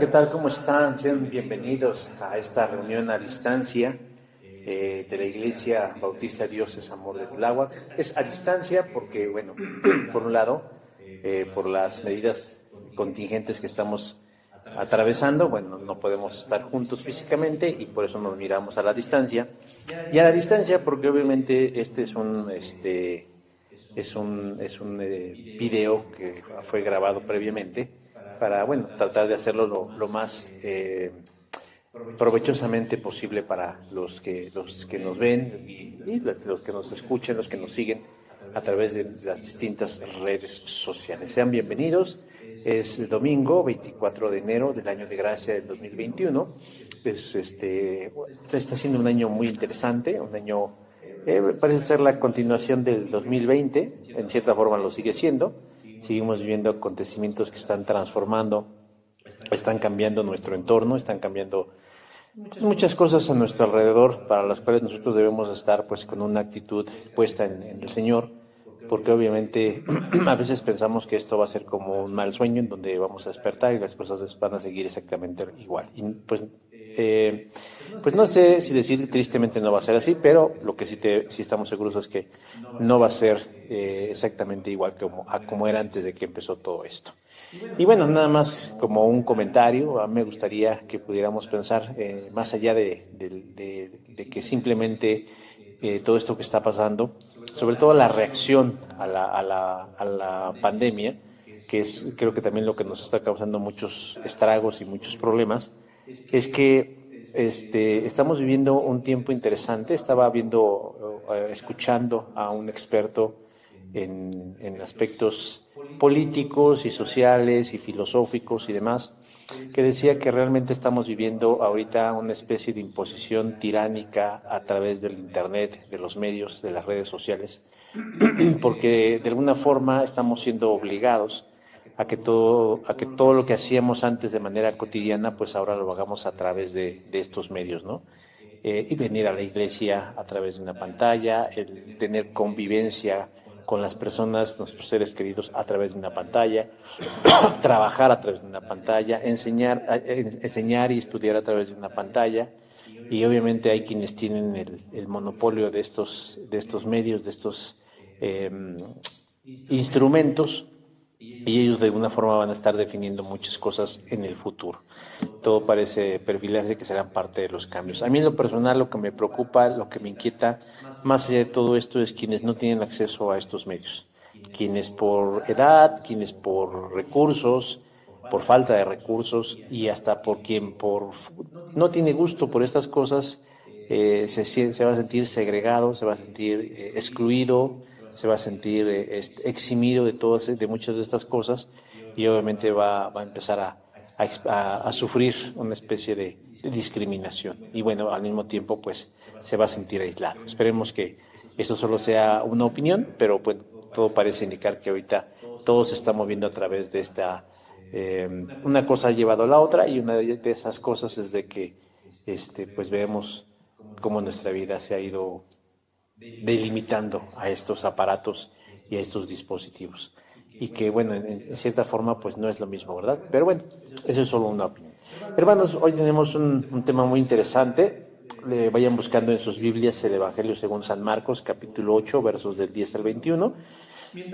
¿qué tal? ¿Cómo están? Sean bienvenidos a esta reunión a distancia de la Iglesia Bautista Dios es Amor de Tláhuac. Es a distancia porque, bueno, por un lado, por las medidas contingentes que estamos atravesando, bueno, no podemos estar juntos físicamente y por eso nos miramos a la distancia. Y a la distancia porque obviamente este es un video que fue grabado previamente para, bueno, tratar de hacerlo lo más provechosamente posible para los que nos ven y los que nos escuchen, los que nos siguen a través de las distintas redes sociales. Sean bienvenidos. Es domingo 24 de enero del año de gracia del 2021. Está siendo un año muy interesante, un año parece ser la continuación del 2020, en cierta forma lo sigue siendo. Seguimos viviendo acontecimientos que están transformando, están cambiando nuestro entorno, están cambiando muchas cosas a nuestro alrededor, para las cuales nosotros debemos estar pues con una actitud puesta en el Señor, porque obviamente a veces pensamos que esto va a ser como un mal sueño en donde vamos a despertar y las cosas van a seguir exactamente igual. Y pues no sé si decir tristemente no va a ser así, pero lo que sí estamos seguros es que no va a ser exactamente igual como era antes de que empezó todo esto. Y bueno, nada más como un comentario, a mí me gustaría que pudiéramos pensar más allá de que simplemente todo esto que está pasando, sobre todo la reacción a la pandemia, que es creo que también lo que nos está causando muchos estragos y muchos problemas, es que estamos viviendo un tiempo interesante. Estaba escuchando a un experto en aspectos políticos y sociales y filosóficos y demás, que decía que realmente estamos viviendo ahorita una especie de imposición tiránica a través del internet, de los medios, de las redes sociales, porque de alguna forma estamos siendo obligados a que todo lo que hacíamos antes de manera cotidiana, pues ahora lo hagamos a través de estos medios, ¿no? Y venir a la iglesia a través de una pantalla, el tener convivencia con las personas, nuestros seres queridos a través de una pantalla, trabajar a través de una pantalla, enseñar y estudiar a través de una pantalla. Y obviamente hay quienes tienen el monopolio de estos medios, de estos instrumentos, y ellos de alguna forma van a estar definiendo muchas cosas en el futuro. Todo parece perfilarse que serán parte de los cambios. A mí en lo personal lo que me preocupa, lo que me inquieta, más allá de todo esto, es quienes no tienen acceso a estos medios. Quienes por edad, quienes por recursos, por falta de recursos y hasta por quien no tiene gusto por estas cosas, se va a sentir segregado, se va a sentir excluido, se va a sentir eximido de muchas de estas cosas, y obviamente va a empezar a sufrir una especie de discriminación, y bueno, al mismo tiempo pues se va a sentir aislado. Esperemos que esto solo sea una opinión, pero bueno, todo parece indicar que ahorita todo se está moviendo a través de esta una cosa ha llevado a la otra, y una de esas cosas es de que pues vemos cómo nuestra vida se ha ido delimitando a estos aparatos y a estos dispositivos, y que bueno, en cierta forma pues no es lo mismo, ¿verdad? Pero bueno, eso es solo una opinión. Hermanos, hoy tenemos un tema muy interesante. Vayan buscando en sus Biblias el Evangelio según San Marcos, capítulo 8, versos del 10 al 21.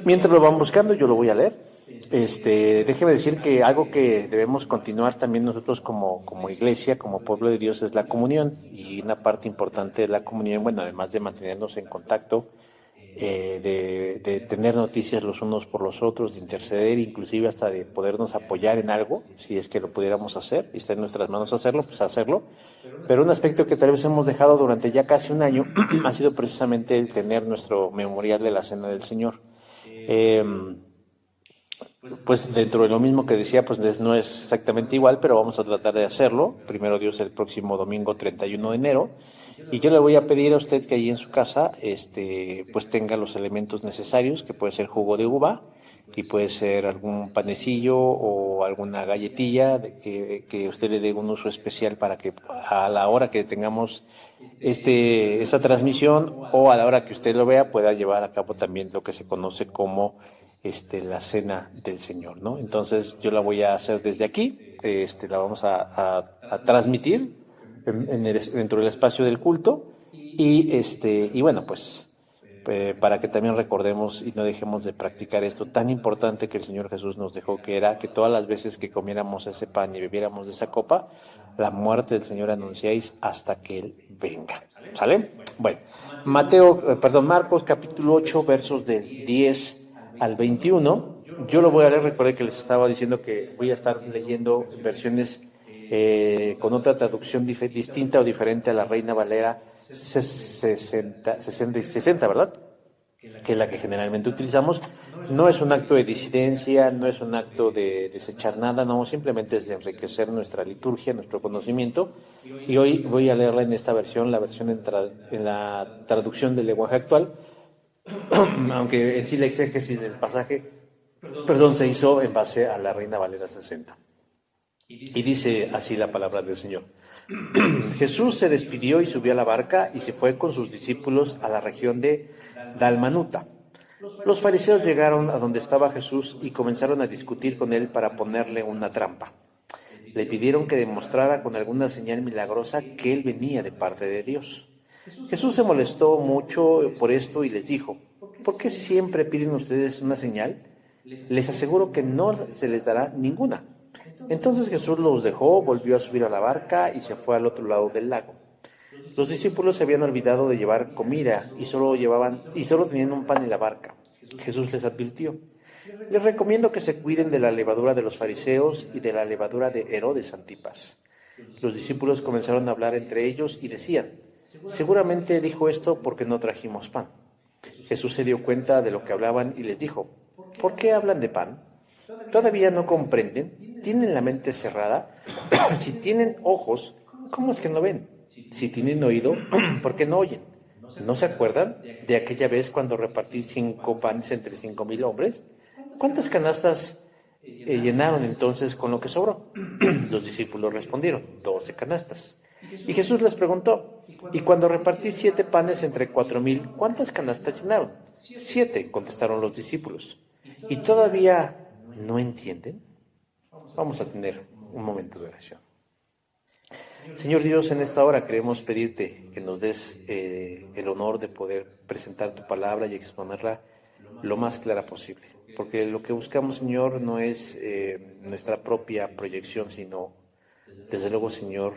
Mientras lo van buscando, yo lo voy a leer. Déjeme decir que algo que debemos continuar también nosotros como iglesia, como pueblo de Dios, es la comunión. Y una parte importante de la comunión, bueno, además de mantenernos en contacto, de tener noticias los unos por los otros, de interceder, inclusive hasta de podernos apoyar en algo, si es que lo pudiéramos hacer, y está en nuestras manos hacerlo, pues hacerlo. Pero un aspecto que tal vez hemos dejado durante ya casi un año ha sido precisamente el tener nuestro memorial de la Cena del Señor. Pues dentro de lo mismo que decía, pues no es exactamente igual, pero vamos a tratar de hacerlo. Primero Dios, el próximo domingo 31 de enero. Y yo le voy a pedir a usted que ahí en su casa pues tenga los elementos necesarios, que puede ser jugo de uva, y puede ser algún panecillo o alguna galletilla que usted le dé un uso especial para que a la hora que tengamos esta transmisión, o a la hora que usted lo vea, pueda llevar a cabo también lo que se conoce como la cena del Señor, ¿no? Entonces yo la voy a hacer desde aquí, la vamos a transmitir dentro del espacio del culto y bueno, pues para que también recordemos y no dejemos de practicar esto tan importante que el Señor Jesús nos dejó, que era que todas las veces que comiéramos ese pan y bebiéramos de esa copa, la muerte del Señor anunciáis hasta que Él venga. ¿Sale? Bueno, Marcos capítulo 8, versos del 10 al 21. Yo lo voy a leer. Recuerden que les estaba diciendo que voy a estar leyendo versiones con otra traducción distinta o diferente a la Reina Valera 60, ¿verdad? Que es la que generalmente utilizamos. No es un acto de disidencia, no es un acto de desechar nada, no, simplemente es de enriquecer nuestra liturgia, nuestro conocimiento. Y hoy voy a leerla en esta versión, la versión en la traducción del lenguaje actual, aunque en sí la exégesis del pasaje, se hizo en base a la Reina Valera 60. Y dice así la palabra del Señor. Jesús se despidió y subió a la barca y se fue con sus discípulos a la región de Dalmanuta. Los fariseos llegaron a donde estaba Jesús y comenzaron a discutir con él para ponerle una trampa. Le pidieron que demostrara con alguna señal milagrosa que él venía de parte de Dios. Jesús se molestó mucho por esto y les dijo: ¿por qué siempre piden ustedes una señal? Les aseguro que no se les dará ninguna. Entonces Jesús los dejó, volvió a subir a la barca y se fue al otro lado del lago. Los discípulos se habían olvidado de llevar comida y solo tenían un pan en la barca. Jesús les advirtió: les recomiendo que se cuiden de la levadura de los fariseos y de la levadura de Herodes Antipas. Los discípulos comenzaron a hablar entre ellos y decían: seguramente dijo esto porque no trajimos pan. Jesús se dio cuenta de lo que hablaban y les dijo: ¿por qué hablan de pan? ¿Todavía no comprenden? ¿Tienen la mente cerrada? Si tienen ojos, ¿cómo es que no ven? Si tienen oído, ¿por qué no oyen? ¿No se acuerdan de aquella vez cuando repartí 5 panes entre 5,000 hombres? ¿Cuántas canastas llenaron entonces con lo que sobró? Los discípulos respondieron: 12 canastas. Y Jesús les preguntó: ¿y cuando repartí 7 panes entre 4,000, cuántas canastas llenaron? 7, contestaron los discípulos. ¿Y todavía no entienden? Vamos a tener un momento de oración. Señor Dios, en esta hora queremos pedirte que nos des el honor de poder presentar tu palabra y exponerla lo más clara posible, porque lo que buscamos, Señor, no es nuestra propia proyección, sino, desde luego, Señor,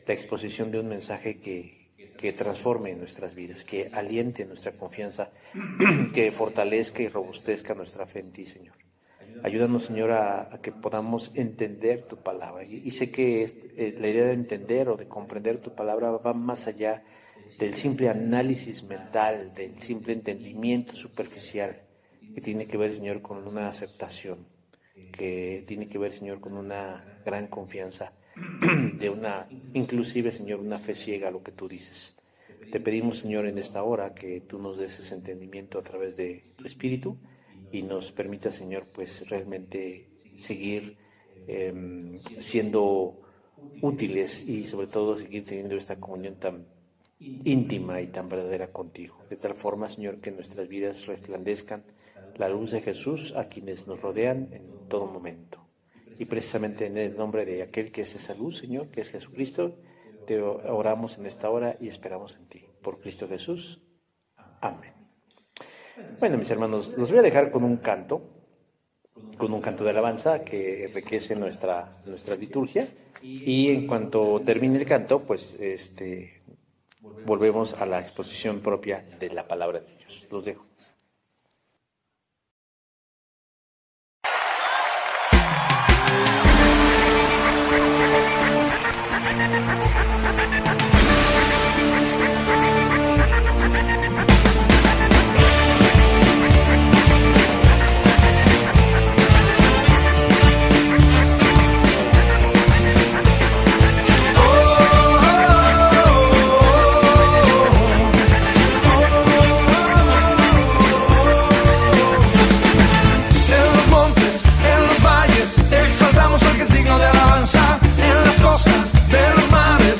la exposición de un mensaje que transforme nuestras vidas, que aliente nuestra confianza, que fortalezca y robustezca nuestra fe en ti, Señor. Ayúdanos, Señor, a que podamos entender tu palabra. Y sé que la idea de entender o de comprender tu palabra va más allá del simple análisis mental, del simple entendimiento superficial, que tiene que ver, Señor, con una aceptación, que tiene que ver, Señor, con una gran confianza, inclusive, Señor, una fe ciega a lo que tú dices. Te pedimos, Señor, en esta hora que tú nos des ese entendimiento a través de tu Espíritu y nos permita, Señor, pues realmente seguir siendo útiles y sobre todo seguir teniendo esta comunión tan íntima y tan verdadera contigo. De tal forma, Señor, que nuestras vidas resplandezcan la luz de Jesús a quienes nos rodean en todo momento. Y precisamente en el nombre de aquel que es esa luz, Señor, que es Jesucristo, te oramos en esta hora y esperamos en ti. Por Cristo Jesús. Amén. Bueno, mis hermanos, los voy a dejar con un canto de alabanza que enriquece nuestra liturgia. Y en cuanto termine el canto, pues volvemos a la exposición propia de la palabra de Dios. Los dejo. Exaltamos al que es digno de alabanza, en las costas de los mares.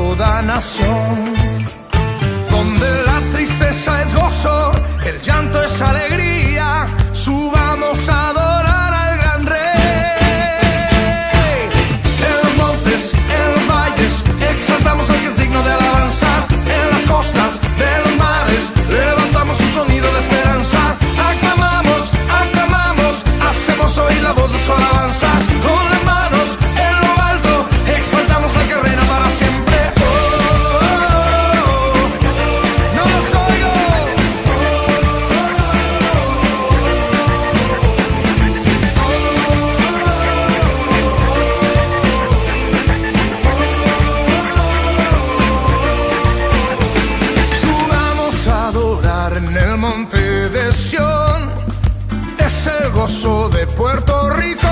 toda nación, donde la tristeza es gozo, el llanto es alegría, subamos a adorar al gran Rey. En los montes, en los valles, exaltamos al que es digno de alabanza, en las costas de los mares, levantamos un sonido de esperanza, aclamamos, aclamamos, hacemos oír la voz de su alabanza, con las manos en lo alto, exaltamos al que reina para siempre. Oh, oh, oh, no los oigo. Subamos a adorar en el monte de Sión, es el gozo de Puerto Rico,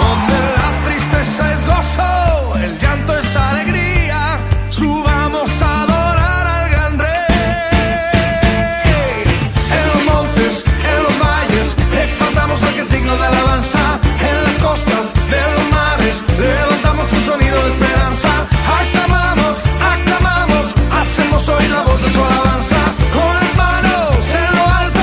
donde la tristeza es gozo, el llanto es alegría, subamos a adorar al gran Rey. En los montes, en los valles, exaltamos al que es digno de alabanza, en las costas de los mares, levantamos un sonido de esperanza, aclamamos, aclamamos, hacemos oír la voz de su alabanza, con las manos en lo alto.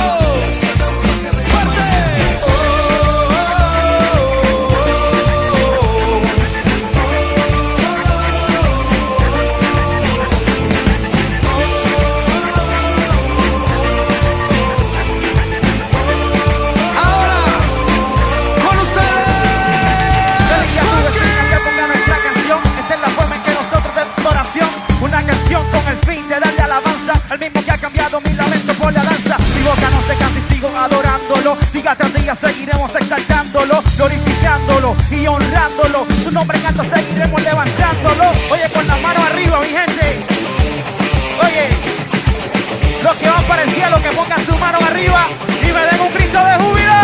Una canción con el fin de darle alabanza al mismo que ha cambiado mi lamento por la danza. Mi boca no se cansa y sigo adorándolo. Día tras día seguiremos exaltándolo, glorificándolo y honrándolo. Su nombre en alto seguiremos levantándolo. Oye, con las manos arriba, mi gente. Oye, los que van para el cielo, que pongan sus manos arriba y me den un grito de júbilo.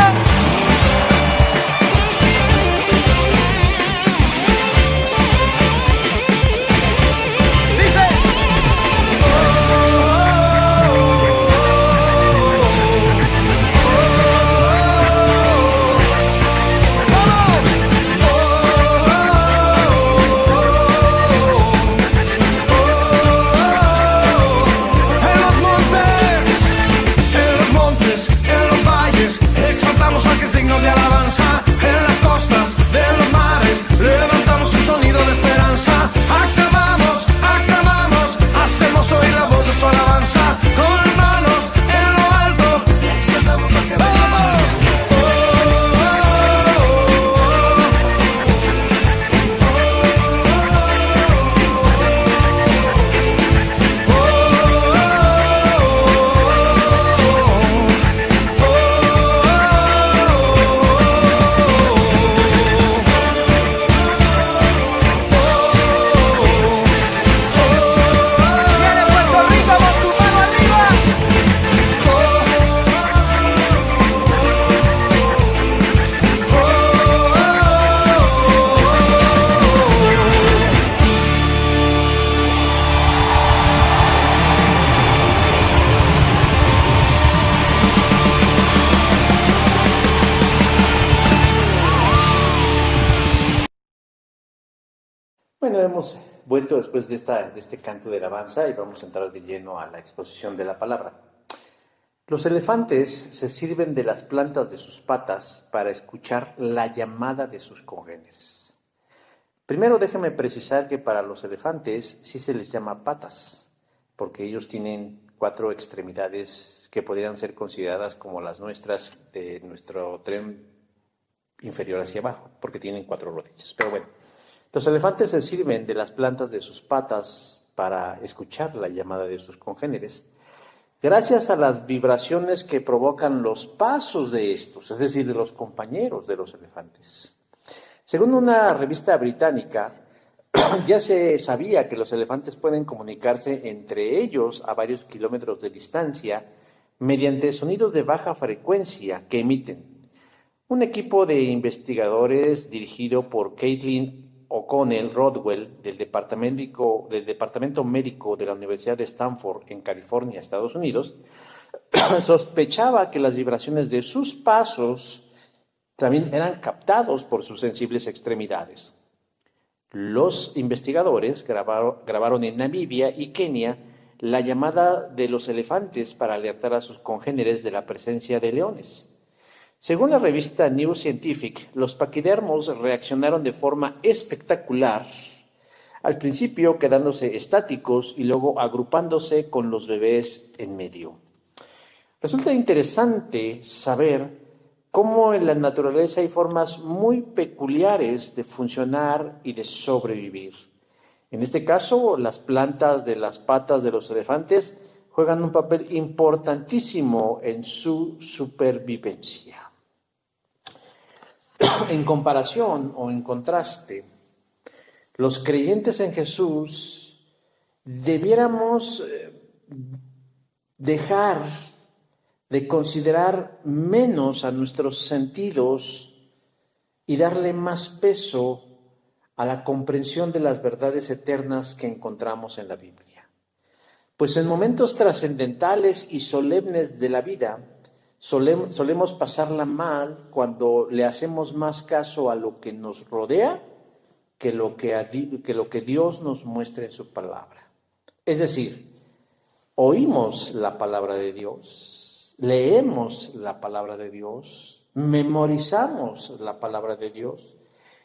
De alabanza, en las costas de los mares, levantamos un sonido de esperanza, aclamamos, aclamamos, hacemos oír la voz de su alabanza, con las manos en lo alto, exaltamos lo que vamos. Bueno, hemos vuelto después de este canto de alabanza y vamos a entrar de lleno a la exposición de la palabra. Los elefantes se sirven de las plantas de sus patas para escuchar la llamada de sus congéneres. Primero déjeme precisar que para los elefantes sí se les llama patas, porque ellos tienen 4 extremidades que podrían ser consideradas como las nuestras de nuestro tren inferior hacia abajo, porque tienen 4 rodillas. Pero bueno, los elefantes se sirven de las plantas de sus patas para escuchar la llamada de sus congéneres, gracias a las vibraciones que provocan los pasos de estos, es decir, de los compañeros de los elefantes. Según una revista británica, ya se sabía que los elefantes pueden comunicarse entre ellos a varios kilómetros de distancia mediante sonidos de baja frecuencia que emiten. Un equipo de investigadores dirigido por Caitlin O'Connell Rodwell del Departamento Médico de la Universidad de Stanford en California, Estados Unidos, sospechaba que las vibraciones de sus pasos también eran captados por sus sensibles extremidades. Los investigadores grabaron en Namibia y Kenia la llamada de los elefantes para alertar a sus congéneres de la presencia de leones. Según la revista New Scientific, los paquidermos reaccionaron de forma espectacular, al principio quedándose estáticos y luego agrupándose con los bebés en medio. Resulta interesante saber cómo en la naturaleza hay formas muy peculiares de funcionar y de sobrevivir. En este caso, las plantas de las patas de los elefantes juegan un papel importantísimo en su supervivencia. En comparación o en contraste, los creyentes en Jesús debiéramos dejar de considerar menos a nuestros sentidos y darle más peso a la comprensión de las verdades eternas que encontramos en la Biblia. Pues en momentos trascendentales y solemnes de la vida, solemos pasarla mal cuando le hacemos más caso a lo que nos rodea que lo que Dios nos muestra en su palabra. Es decir, oímos la palabra de Dios, leemos la palabra de Dios, memorizamos la palabra de Dios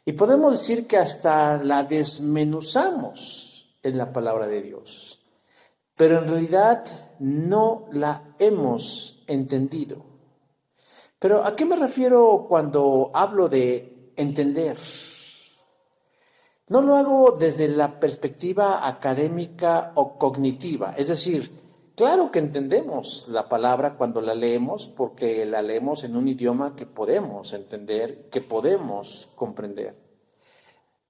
y podemos decir que hasta la desmenuzamos en la palabra de Dios, pero en realidad no la hemos entendido. Pero ¿a qué me refiero cuando hablo de entender? No lo hago desde la perspectiva académica o cognitiva, es decir, claro que entendemos la palabra cuando la leemos porque la leemos en un idioma que podemos entender, que podemos comprender.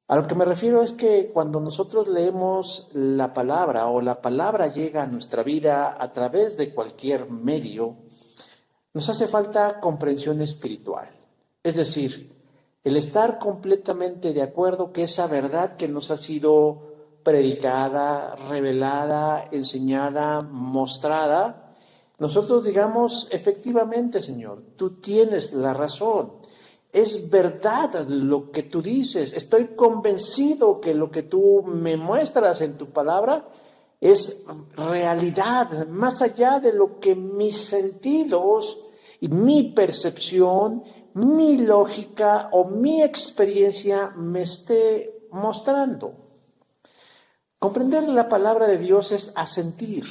A lo que me refiero es que cuando nosotros leemos la palabra o la palabra llega a nuestra vida a través de cualquier medio, nos hace falta comprensión espiritual. Es decir, el estar completamente de acuerdo que esa verdad que nos ha sido predicada, revelada, enseñada, mostrada, nosotros digamos, efectivamente, Señor, tú tienes la razón. Es verdad lo que tú dices. Estoy convencido que lo que tú me muestras en tu palabra es realidad, más allá de lo que mis sentidos y mi percepción, mi lógica o mi experiencia me esté mostrando. Comprender la palabra de Dios es asentir,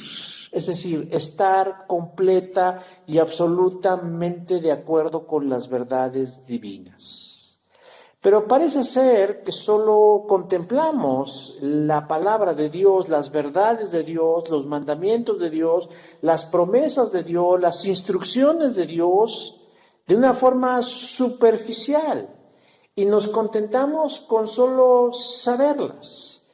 es decir, estar completa y absolutamente de acuerdo con las verdades divinas. Pero parece ser que solo contemplamos la palabra de Dios, las verdades de Dios, los mandamientos de Dios, las promesas de Dios, las instrucciones de Dios, de una forma superficial, y nos contentamos con solo saberlas.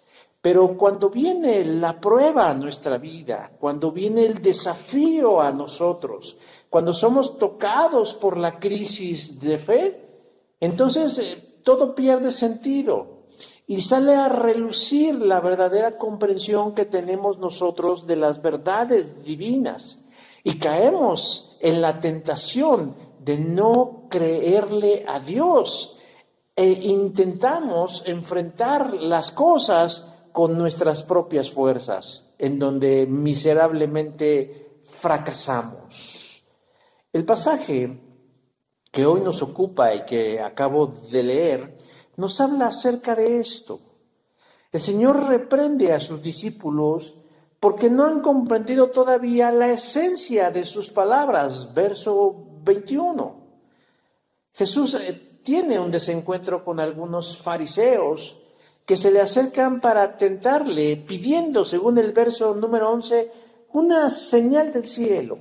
Pero cuando viene la prueba a nuestra vida, cuando viene el desafío a nosotros, cuando somos tocados por la crisis de fe, entonces todo pierde sentido y sale a relucir la verdadera comprensión que tenemos nosotros de las verdades divinas y caemos en la tentación de no creerle a Dios e intentamos enfrentar las cosas con nuestras propias fuerzas, en donde miserablemente fracasamos. El pasaje que hoy nos ocupa y que acabo de leer, nos habla acerca de esto. El Señor reprende a sus discípulos porque no han comprendido todavía la esencia de sus palabras. Verso 21. Jesús tiene un desencuentro con algunos fariseos que se le acercan para tentarle, pidiendo, según el verso número 11, una señal del cielo.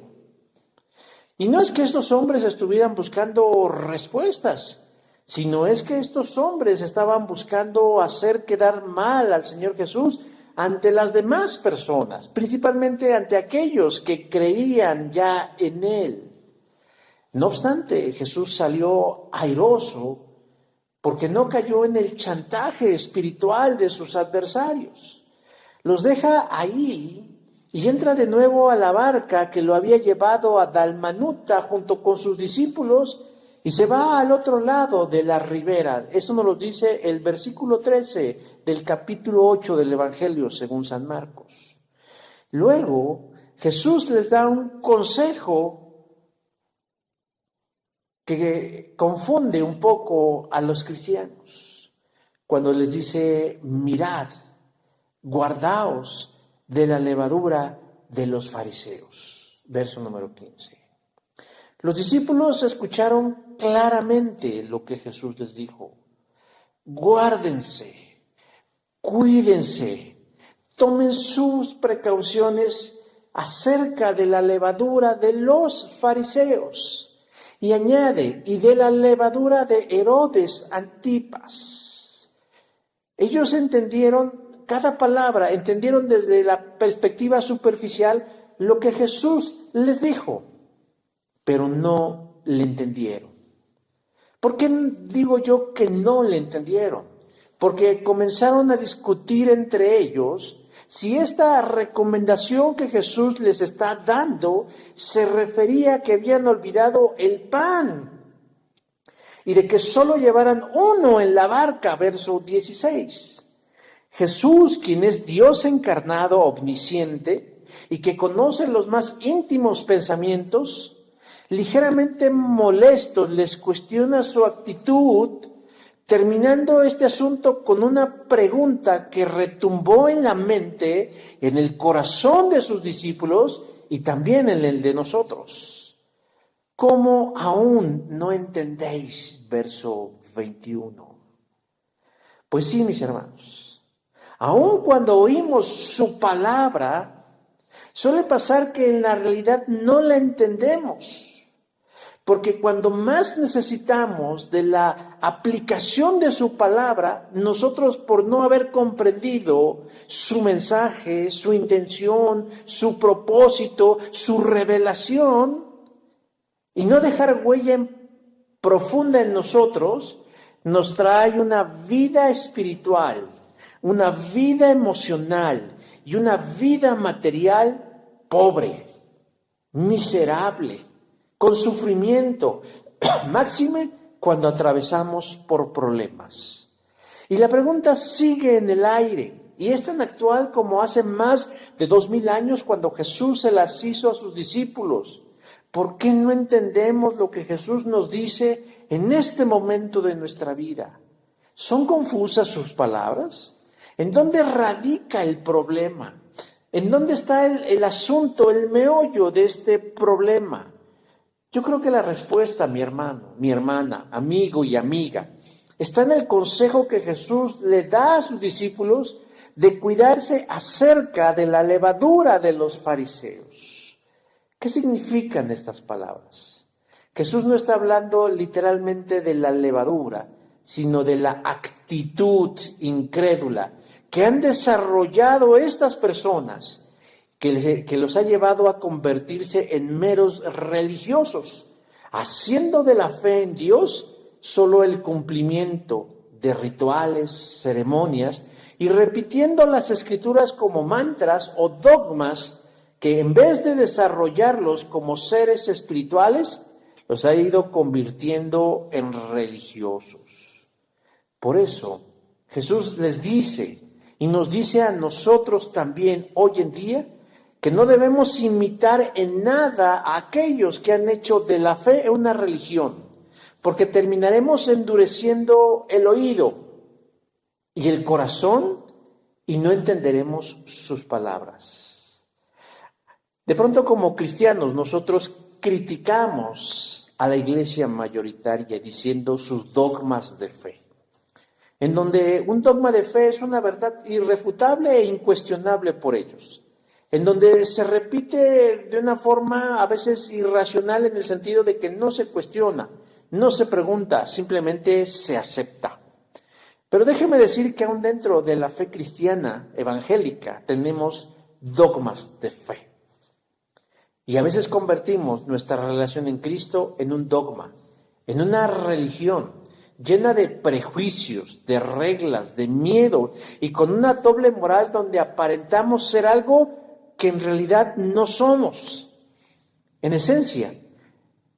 Y no es que estos hombres estuvieran buscando respuestas, sino es que estos hombres estaban buscando hacer quedar mal al Señor Jesús ante las demás personas, principalmente ante aquellos que creían ya en Él. No obstante, Jesús salió airoso porque no cayó en el chantaje espiritual de sus adversarios. Los deja ahí y entra de nuevo a la barca que lo había llevado a Dalmanuta junto con sus discípulos y se va al otro lado de la ribera. Eso nos lo dice el versículo 13 del capítulo 8 del Evangelio según San Marcos. Luego, Jesús les da un consejo que confunde un poco a los cristianos, cuando les dice: mirad, guardaos de la levadura de los fariseos. Verso número 15. Los discípulos escucharon claramente lo que Jesús les dijo. Guárdense, cuídense, tomen sus precauciones acerca de la levadura de los fariseos. Y añade, y de la levadura de Herodes Antipas. Ellos entendieron cada palabra, entendieron desde la perspectiva superficial lo que Jesús les dijo, pero no le entendieron. ¿Por qué digo yo que no le entendieron? Porque comenzaron a discutir entre ellos si esta recomendación que Jesús les está dando se refería a que habían olvidado el pan y de que solo llevaran uno en la barca, verso 16. Jesús, quien es Dios encarnado, omnisciente, y que conoce los más íntimos pensamientos, ligeramente molestos les cuestiona su actitud, terminando este asunto con una pregunta que retumbó en la mente, en el corazón de sus discípulos y también en el de nosotros. ¿Cómo aún no entendéis? Verso 21. Pues sí, mis hermanos, aun cuando oímos su palabra, suele pasar que en la realidad no la entendemos. Porque cuando más necesitamos de la aplicación de su palabra, nosotros, por no haber comprendido su mensaje, su intención, su propósito, su revelación, y no dejar huella profunda en nosotros, nos trae una vida espiritual, una vida emocional y una vida material pobre, miserable, con sufrimiento, máxime cuando atravesamos por problemas. Y la pregunta sigue en el aire, y es tan actual como hace más de 2000 años cuando Jesús se las hizo a sus discípulos. ¿Por qué no entendemos lo que Jesús nos dice en este momento de nuestra vida? ¿Son confusas sus palabras? ¿En dónde radica el problema? ¿En dónde está el asunto, el meollo de este problema? Yo creo que la respuesta, mi hermano, mi hermana, amigo y amiga, está en el consejo que Jesús le da a sus discípulos de cuidarse acerca de la levadura de los fariseos. ¿Qué significan estas palabras? Jesús no está hablando literalmente de la levadura, sino de la actitud incrédula que han desarrollado estas personas, que los ha llevado a convertirse en meros religiosos, haciendo de la fe en Dios solo el cumplimiento de rituales, ceremonias, y repitiendo las Escrituras como mantras o dogmas que, en vez de desarrollarlos como seres espirituales, los ha ido convirtiendo en religiosos. Por eso Jesús les dice, y nos dice a nosotros también hoy en día, que no debemos imitar en nada a aquellos que han hecho de la fe una religión, porque terminaremos endureciendo el oído y el corazón y no entenderemos sus palabras. De pronto, como cristianos, nosotros criticamos a la iglesia mayoritaria diciendo sus dogmas de fe, en donde un dogma de fe es una verdad irrefutable e incuestionable por ellos, en donde se repite de una forma a veces irracional en el sentido de que no se cuestiona, no se pregunta, simplemente se acepta. Pero déjeme decir que aún dentro de la fe cristiana evangélica tenemos dogmas de fe. Y a veces convertimos nuestra relación en Cristo en un dogma, en una religión llena de prejuicios, de reglas, de miedo y con una doble moral donde aparentamos ser algo que en realidad no somos. En esencia,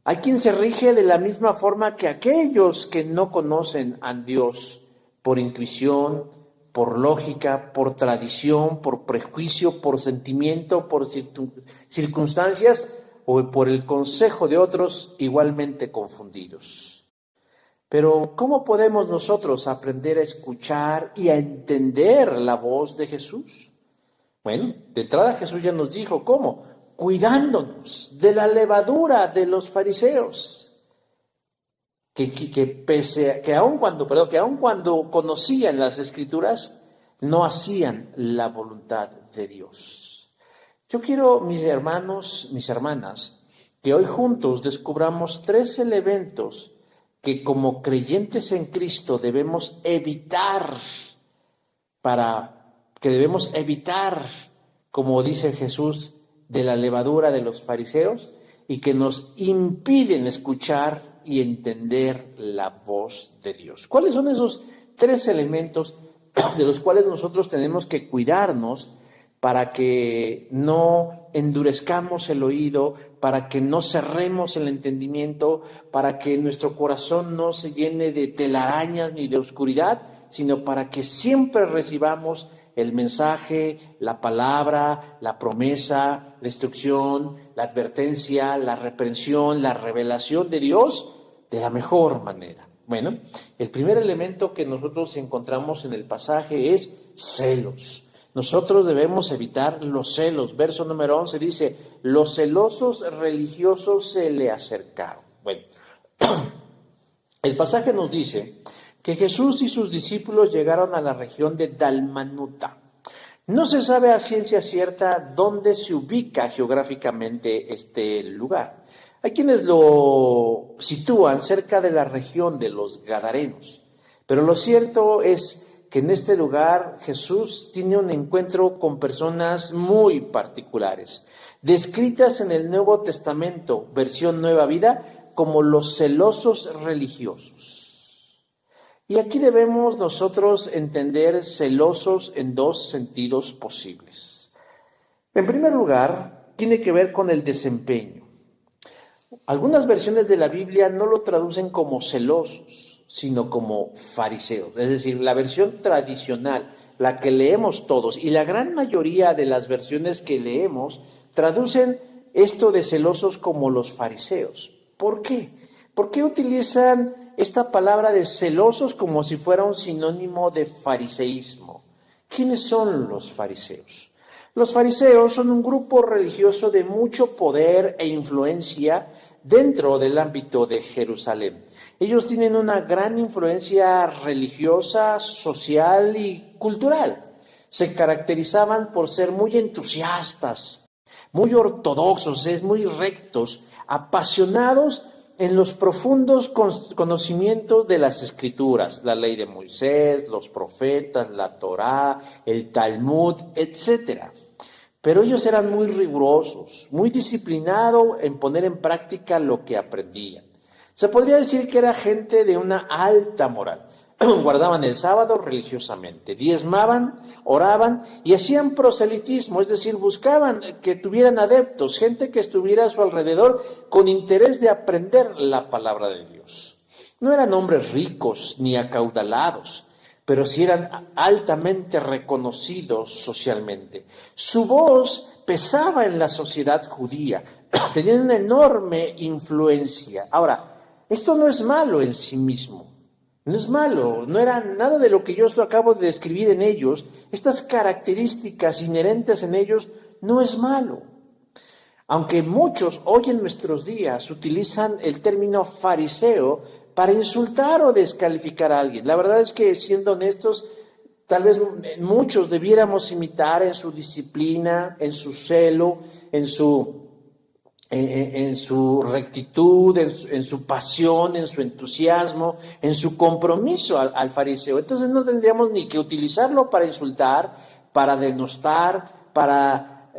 Hay quien se rige de la misma forma que aquellos que no conocen a Dios por intuición, por lógica, por tradición, por prejuicio, por sentimiento, por circunstancias o por el consejo de otros igualmente confundidos. Pero ¿cómo podemos nosotros aprender a escuchar y a entender la voz de Jesús? Bueno, de entrada Jesús ya nos dijo cómo, cuidándonos de la levadura de los fariseos, que aun cuando conocían las Escrituras, no hacían la voluntad de Dios. Yo quiero, mis hermanos, mis hermanas, que hoy juntos descubramos 3 elementos que como creyentes en Cristo debemos evitar, como dice Jesús, de la levadura de los fariseos y que nos impiden escuchar y entender la voz de Dios. ¿Cuáles son esos 3 elementos de los cuales nosotros tenemos que cuidarnos para que no endurezcamos el oído, para que no cerremos el entendimiento, para que nuestro corazón no se llene de telarañas ni de oscuridad, sino para que siempre recibamos el mensaje, la palabra, la promesa, la instrucción, la advertencia, la reprensión, la revelación de Dios de la mejor manera? Bueno, el primer elemento que nosotros encontramos en el pasaje es celos. Nosotros debemos evitar los celos. Verso número 11 dice, los celosos religiosos se le acercaron. Bueno, el pasaje nos dice que Jesús y sus discípulos llegaron a la región de Dalmanuta. No se sabe a ciencia cierta dónde se ubica geográficamente este lugar. Hay quienes lo sitúan cerca de la región de los Gadarenos, pero lo cierto es que en este lugar Jesús tiene un encuentro con personas muy particulares, descritas en el Nuevo Testamento, versión Nueva Vida, como los celosos religiosos. Y aquí debemos nosotros entender celosos en 2 sentidos posibles. En primer lugar, tiene que ver con el desempeño. Algunas versiones de la Biblia no lo traducen como celosos, sino como fariseos. Es decir, la versión tradicional, la que leemos todos, y la gran mayoría de las versiones que leemos, traducen esto de celosos como los fariseos. ¿Por qué? ¿Por qué utilizan esta palabra de celosos como si fuera un sinónimo de fariseísmo? ¿Quiénes son los fariseos? Los fariseos son un grupo religioso de mucho poder e influencia dentro del ámbito de Jerusalén. Ellos tienen una gran influencia religiosa, social y cultural. Se caracterizaban por ser muy entusiastas, muy ortodoxos, muy rectos, apasionados en los profundos conocimientos de las Escrituras, la ley de Moisés, los profetas, la Torá, el Talmud, etc. Pero ellos eran muy rigurosos, muy disciplinados en poner en práctica lo que aprendían. Se podría decir que era gente de una alta moral. Guardaban el sábado religiosamente, diezmaban, oraban y hacían proselitismo, es decir, buscaban que tuvieran adeptos, gente que estuviera a su alrededor con interés de aprender la palabra de Dios. No eran hombres ricos ni acaudalados, pero sí eran altamente reconocidos socialmente. Su voz pesaba en la sociedad judía, tenían una enorme influencia. Ahora, esto no es malo en sí mismo. No es malo, no era nada de lo que yo acabo de describir en ellos. Estas características inherentes en ellos no es malo. Aunque muchos hoy en nuestros días utilizan el término fariseo para insultar o descalificar a alguien. La verdad es que, siendo honestos, tal vez muchos debiéramos imitar en su disciplina, en su celo, en su rectitud, en su pasión, en su entusiasmo, en su compromiso al fariseo. Entonces no tendríamos ni que utilizarlo para insultar, para denostar, para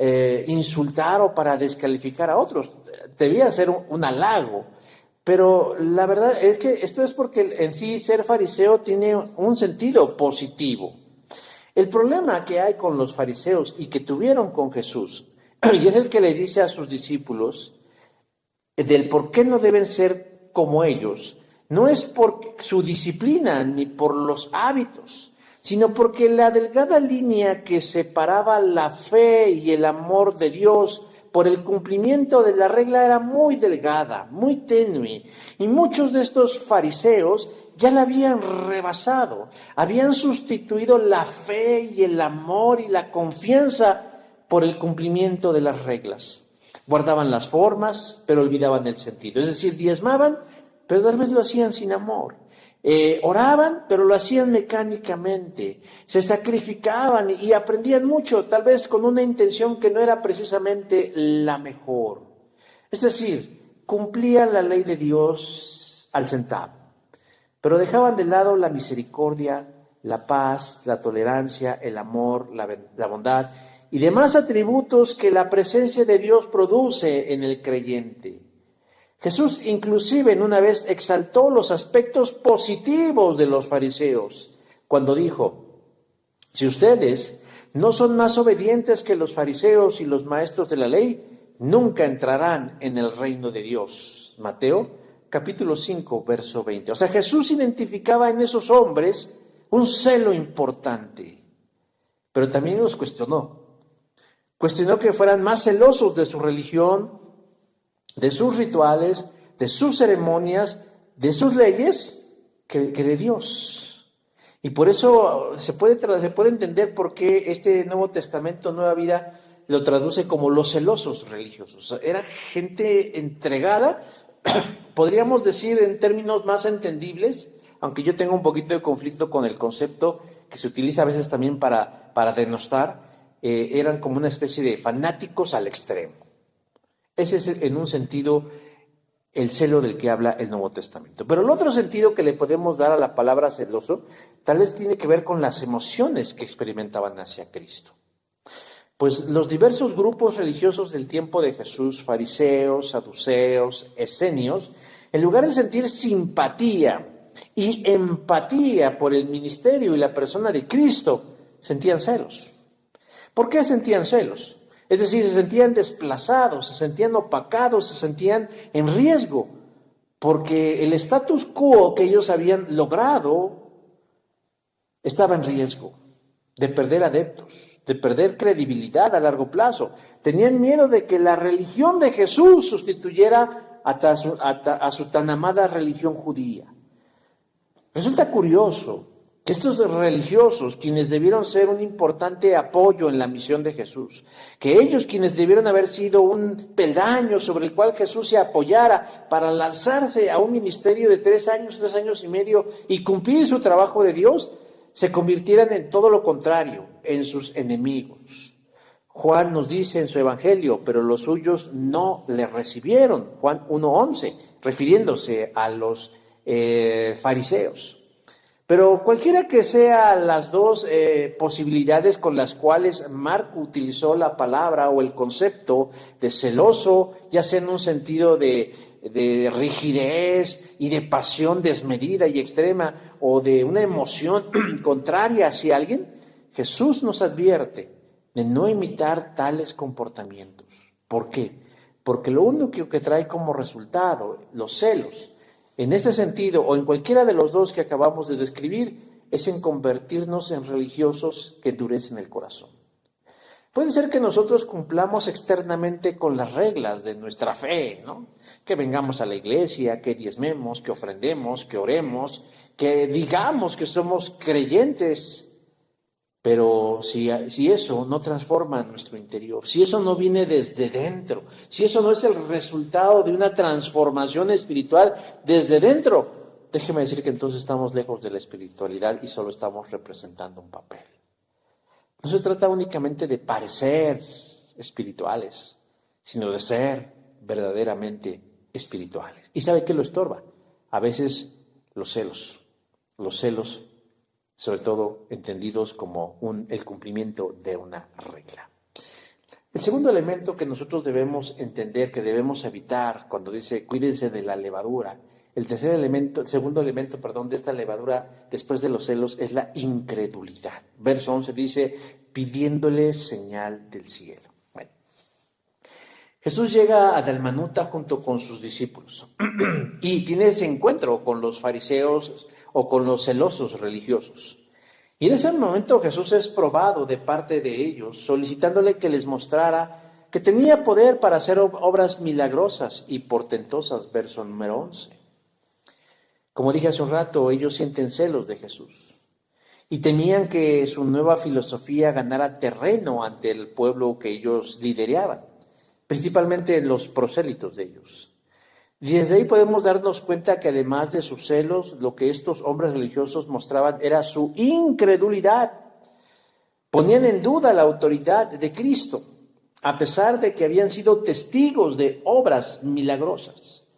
insultar o para descalificar a otros. Debía ser un halago. Pero la verdad es que esto es porque en sí ser fariseo tiene un sentido positivo. El problema que hay con los fariseos y que tuvieron con Jesús, y es el que le dice a sus discípulos, del por qué no deben ser como ellos, no es por su disciplina ni por los hábitos, sino porque la delgada línea que separaba la fe y el amor de Dios por el cumplimiento de la regla era muy delgada, muy tenue, y muchos de estos fariseos ya la habían rebasado, habían sustituido la fe y el amor y la confianza por el cumplimiento de las reglas. Guardaban las formas, pero olvidaban el sentido, es decir, diezmaban, pero tal vez lo hacían sin amor. Oraban, pero lo hacían mecánicamente, se sacrificaban y aprendían mucho, tal vez con una intención que no era precisamente la mejor. Es decir, cumplían la ley de Dios al centavo, pero dejaban de lado la misericordia, la paz, la tolerancia, el amor, la bondad y demás atributos que la presencia de Dios produce en el creyente. Jesús inclusive en una vez exaltó los aspectos positivos de los fariseos cuando dijo: si ustedes no son más obedientes que los fariseos y los maestros de la ley, nunca entrarán en el reino de Dios. Mateo capítulo 5, verso 20. O sea, Jesús identificaba en esos hombres un celo importante, pero también los cuestionó. Cuestionó que fueran más celosos de su religión, de sus rituales, de sus ceremonias, de sus leyes, que de Dios. Y por eso se puede entender por qué este Nuevo Testamento, Nueva Vida, lo traduce como los celosos religiosos. Era gente entregada, podríamos decir en términos más entendibles, aunque yo tengo un poquito de conflicto con el concepto que se utiliza a veces también para denostar, eran como una especie de fanáticos al extremo. Ese es, en un sentido, el celo del que habla el Nuevo Testamento. Pero el otro sentido que le podemos dar a la palabra celoso, tal vez tiene que ver con las emociones que experimentaban hacia Cristo. Pues los diversos grupos religiosos del tiempo de Jesús, fariseos, saduceos, esenios, en lugar de sentir simpatía y empatía por el ministerio y la persona de Cristo, sentían celos. ¿Por qué sentían celos? Es decir, se sentían desplazados, se sentían opacados, se sentían en riesgo, porque el status quo que ellos habían logrado estaba en riesgo de perder adeptos, de perder credibilidad a largo plazo. Tenían miedo de que la religión de Jesús sustituyera a su tan amada religión judía. Resulta curioso que estos religiosos, quienes debieron ser un importante apoyo en la misión de Jesús, que ellos quienes debieron haber sido un peldaño sobre el cual Jesús se apoyara para lanzarse a un ministerio de 3 años y medio y cumplir su trabajo de Dios, se convirtieran en todo lo contrario, en sus enemigos. Juan nos dice en su evangelio, pero los suyos no le recibieron, Juan 1:11, refiriéndose a los fariseos. Pero cualquiera que sean las dos posibilidades con las cuales Marco utilizó la palabra o el concepto de celoso, ya sea en un sentido de rigidez y de pasión desmedida y extrema, o de una emoción contraria hacia alguien, Jesús nos advierte de no imitar tales comportamientos. ¿Por qué? Porque lo único que trae como resultado los celos, en este sentido, o en cualquiera de los dos que acabamos de describir, es en convertirnos en religiosos que endurecen el corazón. Puede ser que nosotros cumplamos externamente con las reglas de nuestra fe, ¿no? Que vengamos a la iglesia, que diezmemos, que ofrendemos, que oremos, que digamos que somos creyentes. Pero si eso no transforma nuestro interior, si eso no viene desde dentro, si eso no es el resultado de una transformación espiritual desde dentro, déjeme decir que entonces estamos lejos de la espiritualidad y solo estamos representando un papel. No se trata únicamente de parecer espirituales, sino de ser verdaderamente espirituales. ¿Y sabe qué lo estorba? A veces los celos, sobre todo entendidos como el cumplimiento de una regla. El segundo elemento que nosotros debemos entender, que debemos evitar cuando dice cuídense de la levadura, el segundo elemento de esta levadura después de los celos es la incredulidad. Verso 11 dice, pidiéndole señal del cielo. Bueno, Jesús llega a Dalmanuta junto con sus discípulos y tiene ese encuentro con los fariseos o con los celosos religiosos. Y en ese momento Jesús es probado de parte de ellos, solicitándole que les mostrara que tenía poder para hacer obras milagrosas y portentosas, verso número 11. Como dije hace un rato, ellos sienten celos de Jesús y temían que su nueva filosofía ganara terreno ante el pueblo que ellos lideraban, principalmente los prosélitos de ellos. Y desde ahí podemos darnos cuenta que además de sus celos, lo que estos hombres religiosos mostraban era su incredulidad. Ponían en duda la autoridad de Cristo, a pesar de que habían sido testigos de obras milagrosas.